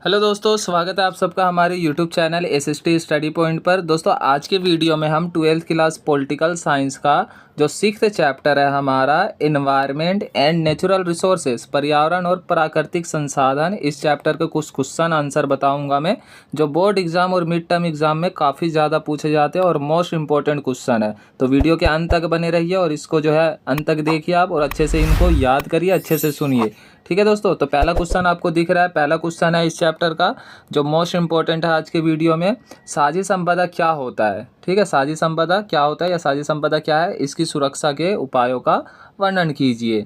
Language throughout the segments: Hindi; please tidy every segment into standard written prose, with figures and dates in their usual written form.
हेलो दोस्तों, स्वागत है आप सबका हमारे YouTube channel SST study point पर। दोस्तों आज के वीडियो में हम 12th क्लास पॉलिटिकल साइंस का जो 6th चैप्टर है हमारा एनवायरनमेंट एंड नेचुरल रिसोर्सेज, पर्यावरण और प्राकृतिक संसाधन, इस चैप्टर के कुछ क्वेश्चन आंसर बताऊंगा मैं, जो बोर्ड एग्जाम और मिड टर्म एग्जाम में काफ़ी ज़्यादा पूछे जाते हैं और मोस्ट इंपॉर्टेंट क्वेश्चन है। तो वीडियो के अंत तक बने रहिए और इसको जो है अंत तक देखिए आप और अच्छे से इनको याद करिए, अच्छे से सुनिए। ठीक है दोस्तों, तो पहला क्वेश्चन आपको दिख रहा है, पहला क्वेश्चन है इस चैप्टर का जो मोस्ट इंपॉर्टेंट है आज के वीडियो में। साझी संपदा क्या होता है? ठीक है, साझी संपदा क्या होता है या साझी संपदा क्या है, इसकी सुरक्षा के उपायों का वर्णन कीजिए।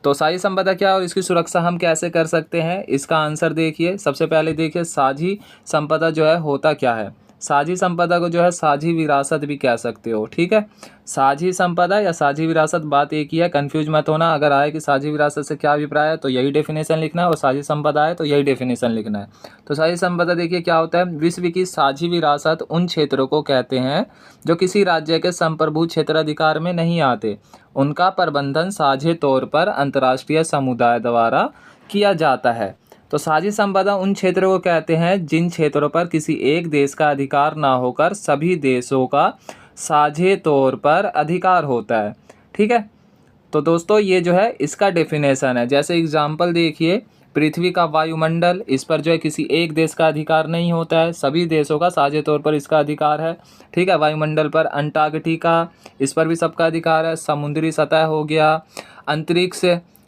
तो साझी संपदा क्या है और इसकी सुरक्षा हम कैसे कर सकते हैं, इसका आंसर देखिए। सबसे पहले देखिए साझी संपदा जो है होता क्या है। साझी संपदा को जो है साझी विरासत भी कह सकते हो। ठीक है, साझी संपदा या साझी विरासत बात एक ही है, कंफ्यूज मत होना। अगर आए कि साझी विरासत से क्या अभिप्राय है तो यही डेफिनेशन लिखना है, और साझी संपदा है तो यही डेफिनेशन लिखना है। तो साझी संपदा देखिए क्या होता है। विश्व की साझी विरासत उन क्षेत्रों को कहते हैं जो किसी राज्य के संप्रभु क्षेत्राधिकार में नहीं आते। उनका प्रबंधन साझे तौर पर अंतर्राष्ट्रीय समुदाय द्वारा किया जाता है। तो साझी संपदा उन क्षेत्रों को कहते हैं जिन क्षेत्रों पर किसी एक देश का अधिकार ना होकर सभी देशों का साझे तौर पर अधिकार होता है। ठीक है, तो दोस्तों ये जो है इसका डेफिनेशन है। जैसे एग्जाम्पल देखिए, पृथ्वी का वायुमंडल, इस पर जो है किसी एक देश का अधिकार नहीं होता है, सभी देशों का साझे तौर पर इसका अधिकार है। ठीक है, वायुमंडल पर अंटार्कटिका, इस पर भी सबका अधिकार है। समुद्री सतह हो गया, अंतरिक्ष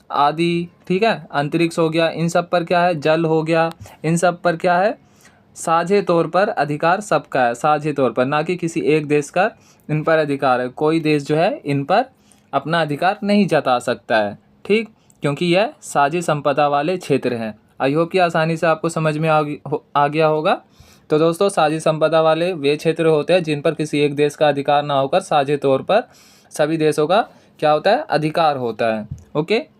आदि, ठीक है, अंतरिक्ष हो गया, इन सब पर क्या है, जल हो गया, इन सब पर क्या है, साझे तौर पर अधिकार सबका है, साझे तौर पर, ना कि किसी एक देश का इन पर अधिकार है। कोई देश जो है इन पर अपना अधिकार नहीं जता सकता है। ठीक, क्योंकि यह साझी संपदा वाले क्षेत्र हैं। आई होप कि आसानी से आपको समझ में आ गया होगा। तो दोस्तों साझी संपदा वाले वे क्षेत्र होते हैं जिन पर किसी एक देश का अधिकार ना होकर साझे तौर पर सभी देशों का क्या होता है, अधिकार होता है। ओके,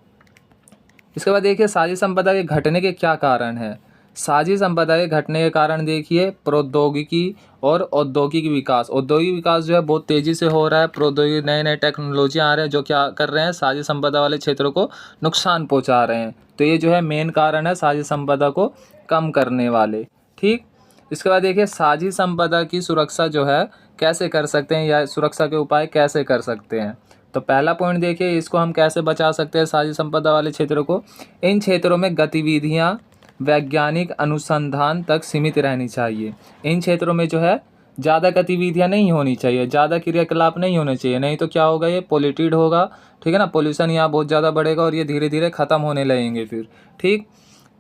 इसके बाद देखिए साझी संपदा के घटने के क्या कारण हैं। साझी संपदा के घटने के कारण देखिए प्रौद्योगिकी और औद्योगिक विकास। औद्योगिक विकास जो है बहुत तेज़ी से हो रहा है, प्रौद्योगिक नए नए टेक्नोलॉजी आ रहे हैं जो क्या कर रहे हैं, साझी संपदा वाले क्षेत्रों को नुकसान पहुंचा रहे हैं। तो ये जो है मेन कारण है साझी संपदा को कम करने वाले। ठीक, इसके बाद देखिए साझी संपदा की सुरक्षा जो है कैसे कर सकते हैं या सुरक्षा के उपाय कैसे कर सकते हैं। तो पहला पॉइंट देखिए, इसको हम कैसे बचा सकते हैं साझी संपदा वाले क्षेत्रों को। इन क्षेत्रों में गतिविधियां वैज्ञानिक अनुसंधान तक सीमित रहनी चाहिए। इन क्षेत्रों में जो है ज़्यादा गतिविधियां नहीं होनी चाहिए, ज़्यादा क्रियाकलाप नहीं होने चाहिए, नहीं तो क्या होगा, ये पोल्यूटेड होगा। ठीक है ना, पोल्यूशन यहाँ बहुत ज़्यादा बढ़ेगा और ये धीरे धीरे ख़त्म होने लगेंगे फिर। ठीक,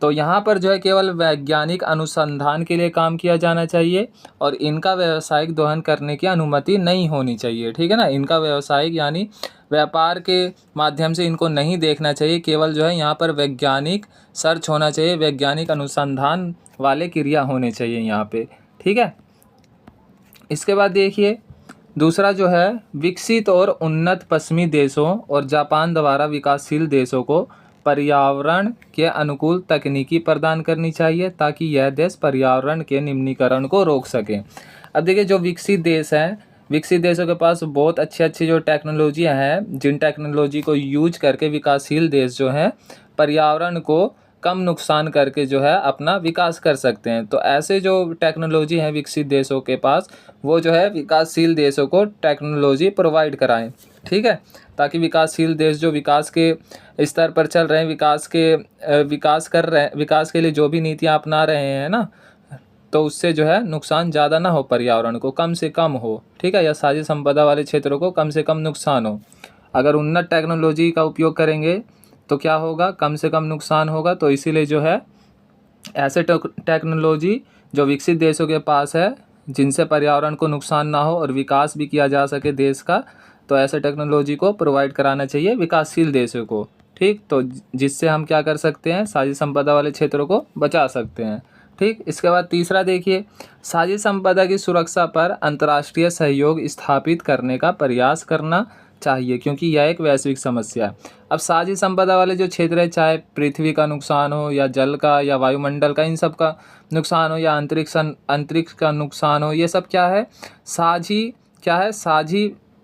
तो यहाँ पर जो है केवल वैज्ञानिक अनुसंधान के लिए काम किया जाना चाहिए और इनका व्यावसायिक दोहन करने की अनुमति नहीं होनी चाहिए। ठीक है ना, इनका व्यावसायिक यानी व्यापार के माध्यम से इनको नहीं देखना चाहिए। केवल जो है यहाँ पर वैज्ञानिक सर्च होना चाहिए, वैज्ञानिक अनुसंधान वाले क्रिया होने चाहिए यहाँ पे। ठीक है, इसके बाद देखिए दूसरा जो है विकसित और उन्नत पश्चिमी देशों और जापान द्वारा विकासशील देशों को पर्यावरण के अनुकूल तकनीकी प्रदान करनी चाहिए ताकि यह देश पर्यावरण के निम्नीकरण को रोक सकें। अब देखिए जो विकसित देश हैं, विकसित देशों के पास बहुत अच्छी अच्छी जो टेक्नोलॉजियाँ हैं, जिन टेक्नोलॉजी को यूज करके विकासशील देश जो हैं पर्यावरण को कम नुकसान करके जो है अपना विकास कर सकते हैं। तो ऐसे जो टेक्नोलॉजी है विकसित देशों के पास, वो जो है विकासशील देशों को टेक्नोलॉजी प्रोवाइड कराएं। ठीक है, ताकि विकासशील देश जो विकास के स्तर पर चल रहे हैं, विकास के लिए जो भी नीतियाँ अपना रहे हैं ना, तो उससे जो है नुकसान ज़्यादा ना हो, पर्यावरण को कम से कम हो। ठीक है, या साझी संपदा वाले क्षेत्रों को कम से कम नुकसान हो। अगर उन्नत टेक्नोलॉजी का उपयोग करेंगे तो क्या होगा, कम से कम नुकसान होगा। तो इसीलिए जो है ऐसे टेक्नोलॉजी जो विकसित देशों के पास है, जिनसे पर्यावरण को नुकसान ना हो और विकास भी किया जा सके देश का, तो ऐसे टेक्नोलॉजी को प्रोवाइड कराना चाहिए विकासशील देशों को। ठीक, तो जिससे हम क्या कर सकते हैं, साझी संपदा वाले क्षेत्रों को बचा सकते हैं। ठीक, इसके बाद तीसरा देखिए साझी संपदा की सुरक्षा पर अंतर्राष्ट्रीय सहयोग स्थापित करने का प्रयास करना चाहिए, क्योंकि यह एक वैश्विक समस्या है। अब साझी संपदा वाले जो क्षेत्र है, चाहे पृथ्वी का नुकसान हो या जल का या वायुमंडल का, इन सब का नुकसान हो या अंतरिक्ष का नुकसान हो, ये सब क्या है, साझी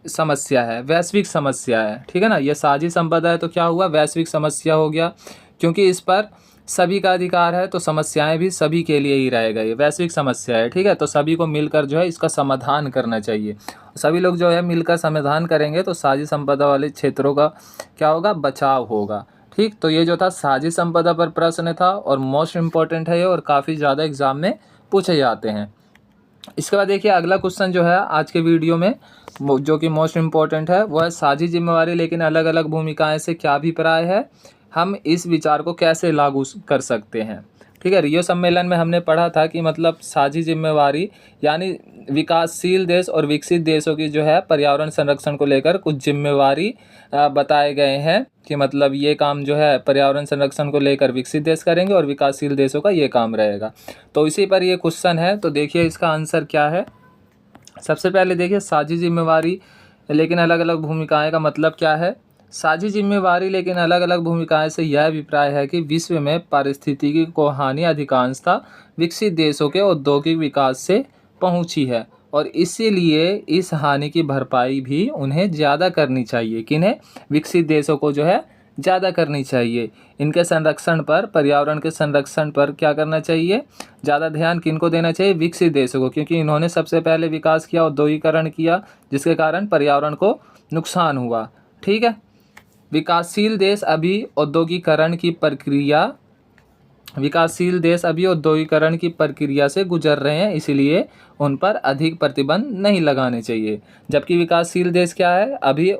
समस्या है, वैश्विक समस्या है। ठीक है ना, ये साझी संपदा है तो क्या हुआ, वैश्विक समस्या हो गया, क्योंकि इस पर सभी का अधिकार है, तो समस्याएं भी सभी के लिए ही रहेगा, ये वैश्विक समस्या है, ठीक है। तो सभी को मिलकर जो है इसका समाधान करना चाहिए। सभी लोग जो है मिलकर समाधान करेंगे तो साझी संपदा वाले क्षेत्रों का क्या होगा, बचाव होगा, ठीक। तो ये जो था साझी संपदा पर प्रश्न था और मोस्ट इम्पॉर्टेंट है ये, और काफ़ी ज़्यादा एग्जाम में पूछे जाते हैं। इसके बाद देखिए अगला क्वेश्चन जो है आज के वीडियो में जो कि मोस्ट इम्पॉर्टेंट है वो है साझी जिम्मेवारी लेकिन अलग अलग भूमिकाएं से क्या अभिप्राय है, हम इस विचार को कैसे लागू कर सकते हैं, ठीक है। रियो सम्मेलन में हमने पढ़ा था कि मतलब साझी जिम्मेवारी यानी विकासशील देश और विकसित देशों की जो है पर्यावरण संरक्षण को लेकर कुछ जिम्मेवारी बताए गए हैं कि मतलब ये काम जो है पर्यावरण संरक्षण को लेकर विकसित देश करेंगे और विकासशील देशों का ये काम रहेगा। तो इसी पर ये क्वेश्चन है, तो देखिए इसका आंसर क्या है। सबसे पहले देखिए साझी जिम्मेवारी लेकिन अलग अलग भूमिकाएं का मतलब क्या है। साझी जिम्मेवारी लेकिन अलग अलग भूमिकाएं से यह अभिप्राय है कि विश्व में पारिस्थितिकी को हानि अधिकांशतः विकसित देशों के औद्योगिक विकास से पहुंची है और इसीलिए इस हानि की भरपाई भी उन्हें ज़्यादा करनी चाहिए। किन्हें, विकसित देशों को जो है ज़्यादा करनी चाहिए। इनके संरक्षण पर, पर्यावरण के संरक्षण पर क्या करना चाहिए, ज़्यादा ध्यान किनको देना चाहिए, विकसित देशों को, क्योंकि इन्होंने सबसे पहले विकास किया, औद्योगिकरण किया, जिसके कारण पर्यावरण को नुकसान हुआ, ठीक है। विकासशील देश अभी औद्योगिकरण की प्रक्रिया से गुजर रहे हैं, इसलिए उन पर अधिक प्रतिबंध नहीं लगाने चाहिए। जबकि विकासशील देश क्या है, अभी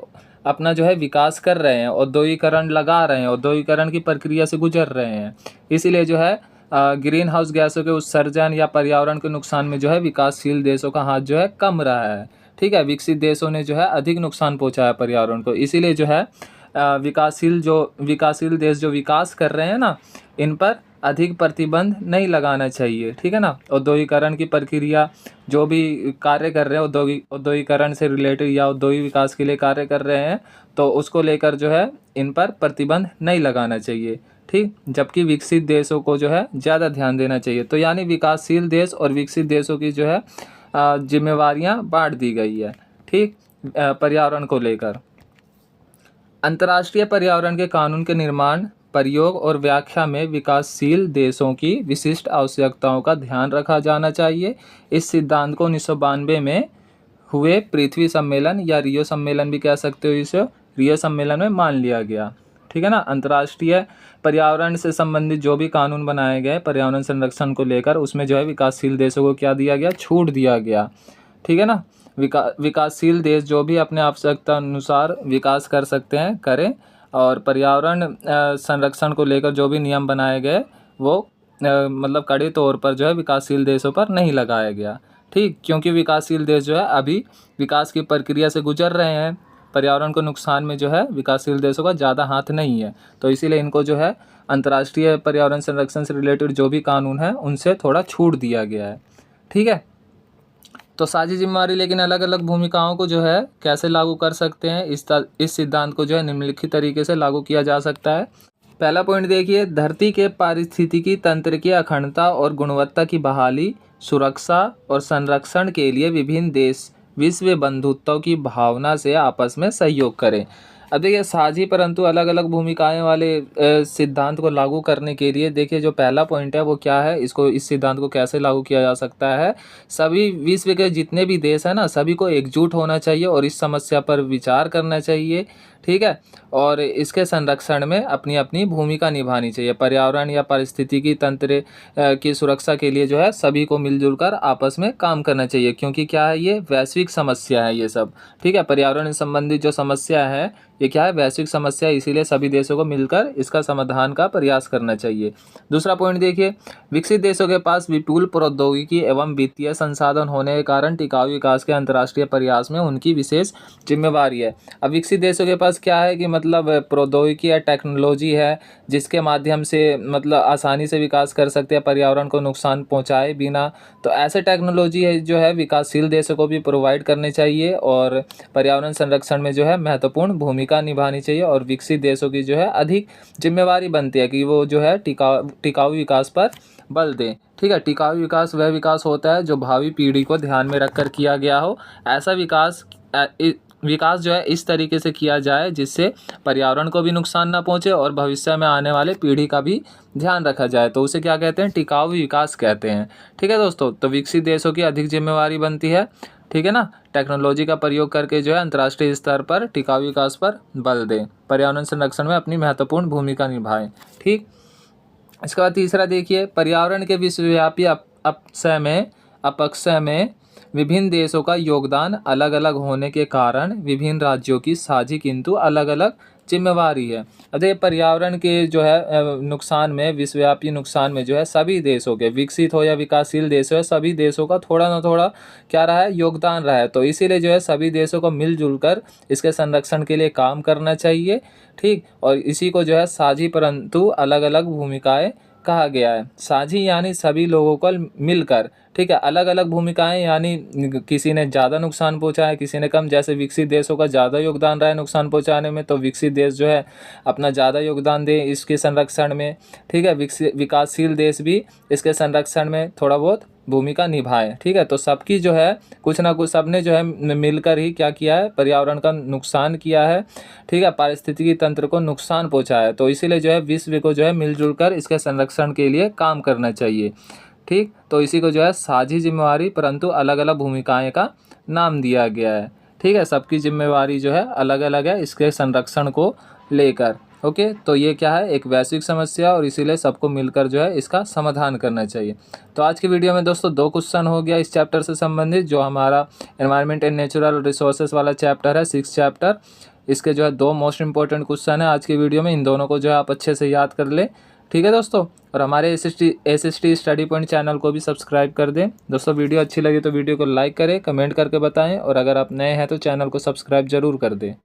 अपना जो है विकास कर रहे हैं, औद्योगिकरण लगा रहे हैं, औद्योगिकरण की प्रक्रिया से गुजर रहे हैं, इसीलिए जो है ग्रीन हाउस गैसों के उत्सर्जन या पर्यावरण के नुकसान में जो है विकासशील देशों का हाथ जो है कम रहा है, ठीक है। विकसित देशों ने जो है अधिक नुकसान पहुंचाया पर्यावरण को, इसीलिए जो है विकासशील देश जो विकास कर रहे हैं ना, इन पर अधिक प्रतिबंध नहीं लगाना चाहिए, ठीक है ना। औद्योगिकरण की प्रक्रिया जो भी कार्य कर रहे हैं, औद्योगिकरण से रिलेटेड या औद्योगिक विकास के लिए कार्य कर रहे हैं, तो उसको लेकर जो है इन पर प्रतिबंध नहीं लगाना चाहिए, ठीक। जबकि विकसित देशों को जो है ज़्यादा ध्यान देना चाहिए। तो यानी विकासशील देश और विकसित देशों की जो है जिम्मेवारियाँ बांट दी गई है, ठीक, पर्यावरण को लेकर। अंतर्राष्ट्रीय पर्यावरण के कानून के निर्माण, प्रयोग और व्याख्या में विकासशील देशों की विशिष्ट आवश्यकताओं का ध्यान रखा जाना चाहिए। इस सिद्धांत को 1992 में हुए पृथ्वी सम्मेलन या रियो सम्मेलन भी कह सकते हो, इसे रियो सम्मेलन में मान लिया गया, ठीक है ना। अंतर्राष्ट्रीय पर्यावरण से संबंधित जो भी कानून बनाए गए पर्यावरण संरक्षण को लेकर, उसमें जो है विकासशील देशों को क्या दिया गया, छूट दिया गया, ठीक है ना। विकासशील देश जो भी अपने आवश्यकता अनुसार विकास कर सकते हैं करें, और पर्यावरण संरक्षण को लेकर जो भी नियम बनाए गए वो मतलब कड़े तौर पर जो है विकासशील देशों पर नहीं लगाया गया, ठीक। क्योंकि विकासशील देश जो है अभी विकास की प्रक्रिया से गुजर रहे हैं, पर्यावरण को नुकसान में जो है विकासशील देशों का ज़्यादा हाथ नहीं है, तो इसीलिए इनको जो है अंतर्राष्ट्रीय पर्यावरण संरक्षण से रिलेटेड जो भी कानून है उनसे थोड़ा छूट दिया गया है, ठीक है। तो साझी जिम्मेवारी लेकिन अलग अलग भूमिकाओं को जो है कैसे लागू कर सकते हैं, इस सिद्धांत को जो है निम्नलिखित तरीके से लागू किया जा सकता है। पहला पॉइंट देखिए, धरती के पारिस्थितिकी तंत्र की अखंडता और गुणवत्ता की बहाली, सुरक्षा और संरक्षण के लिए विभिन्न देश विश्व बंधुत्व की भावना से आपस में सहयोग करें। अब देखिए साझी परंतु अलग अलग भूमिकाएं वाले सिद्धांत को लागू करने के लिए देखिए जो पहला पॉइंट है वो क्या है, इस सिद्धांत को कैसे लागू किया जा सकता है। सभी विश्व के जितने भी देश हैं ना, सभी को एकजुट होना चाहिए और इस समस्या पर विचार करना चाहिए, ठीक है। और इसके संरक्षण में अपनी अपनी भूमिका निभानी चाहिए। पर्यावरण या पारिस्थितिकी तंत्र की सुरक्षा के लिए जो है सभी को मिलजुल कर आपस में काम करना चाहिए, क्योंकि क्या है, ये वैश्विक समस्या है ये सब, ठीक है। पर्यावरण संबंधी जो समस्या है ये क्या है, वैश्विक समस्या है, इसीलिए सभी देशों को मिलकर इसका समाधान का प्रयास करना चाहिए। दूसरा पॉइंट देखिए, विकसित देशों के पास विपुल प्रौद्योगिकी एवं वित्तीय संसाधन होने के कारण टिकाऊ विकास के अंतर्राष्ट्रीय प्रयास में उनकी विशेष जिम्मेवारी है। अब विकसित देशों के पास क्या है कि मतलब प्रौद्योगिकी या टेक्नोलॉजी है जिसके माध्यम से मतलब आसानी से विकास कर सकते हैं, पर्यावरण को नुकसान पहुँचाए बिना। तो ऐसे टेक्नोलॉजी है जो है विकासशील देशों को भी प्रोवाइड करने चाहिए और पर्यावरण संरक्षण में जो है महत्वपूर्ण भूमिका निभानी चाहिए। और विकसित देशों की जो है अधिक जिम्मेवारी बनती है कि वो जो है टिकाऊ विकास पर बल दें, ठीक है। टिकाऊ विकास वह विकास होता है जो भावी पीढ़ी को ध्यान में रखकर किया गया हो। ऐसा विकास विकास जो है इस तरीके से किया जाए जिससे पर्यावरण को भी नुकसान ना पहुंचे और भविष्य में आने वाले पीढ़ी का भी ध्यान रखा जाए, तो उसे क्या कहते हैं, टिकाऊ विकास कहते हैं। ठीक है दोस्तों, तो विकसित देशों की अधिक जिम्मेवारी बनती है, ठीक है ना, टेक्नोलॉजी का प्रयोग करके जो है अंतर्राष्ट्रीय स्तर पर टिकाऊ विकास पर बल दें, पर्यावरण संरक्षण में अपनी महत्वपूर्ण भूमिका निभाएं। ठीक, इसके बाद तीसरा देखिए, पर्यावरण के विश्वव्यापी अपक्षय में विभिन्न देशों का योगदान अलग अलग होने के कारण विभिन्न राज्यों की साझी किंतु अलग अलग जिम्मेवारी है। अब देखिए, पर्यावरण के जो है नुकसान में, विश्वव्यापी नुकसान में जो है सभी देशों के, विकसित हो या विकासशील देश हो, सभी देशों का थोड़ा ना थोड़ा क्या रहा है, योगदान रहा है। तो इसीलिए जो है सभी देशों को मिलजुल कर इसके संरक्षण के लिए काम करना चाहिए। ठीक, और इसी को जो है साझी परंतु अलग अलग भूमिकाएं कहा गया है। साझी यानी सभी लोगों को मिलकर, ठीक है, अलग अलग भूमिकाएं यानी किसी ने ज़्यादा नुकसान पहुंचाया, किसी ने कम। जैसे विकसित देशों का ज़्यादा योगदान रहा है नुकसान पहुंचाने में, तो विकसित देश जो है अपना ज़्यादा योगदान दे इसके संरक्षण में। ठीक है, विकासशील देश भी इसके संरक्षण में थोड़ा बहुत भूमिका निभाए। ठीक है, तो सबकी जो है कुछ ना कुछ, सबने जो है मिलकर ही क्या किया है, पर्यावरण का नुकसान किया है। ठीक है, पारिस्थितिकी तंत्र को नुकसान पहुंचाया है। तो इसीलिए जो है विश्व को जो है मिलजुल कर इसके संरक्षण के लिए काम करना चाहिए। ठीक, तो इसी को जो है साझी जिम्मेवारी परंतु अलग अलग भूमिकाएं का नाम दिया गया है। ठीक है, सबकी जिम्मेवारी जो है अलग अलग है इसके संरक्षण को लेकर। ओके, तो ये क्या है, एक वैश्विक समस्या, और इसीलिए सबको मिलकर जो है इसका समाधान करना चाहिए। तो आज की वीडियो में दोस्तों 2 क्वेश्चन हो गया इस चैप्टर से संबंधित, जो हमारा एनवायरनमेंट एंड नेचुरल रिसोर्सेज वाला चैप्टर है, 6th चैप्टर। इसके जो है 2 मोस्ट इंपॉर्टेंट क्वेश्चन है आज की वीडियो में, इन दोनों को जो है आप अच्छे से याद कर ले। ठीक है दोस्तों, और हमारे एसएसटी स्टडी पॉइंट चैनल को भी सब्सक्राइब कर दें। दोस्तों वीडियो अच्छी लगी तो वीडियो को लाइक करें, कमेंट करके बताएं, और अगर आप नए हैं तो चैनल को सब्सक्राइब जरूर कर दें।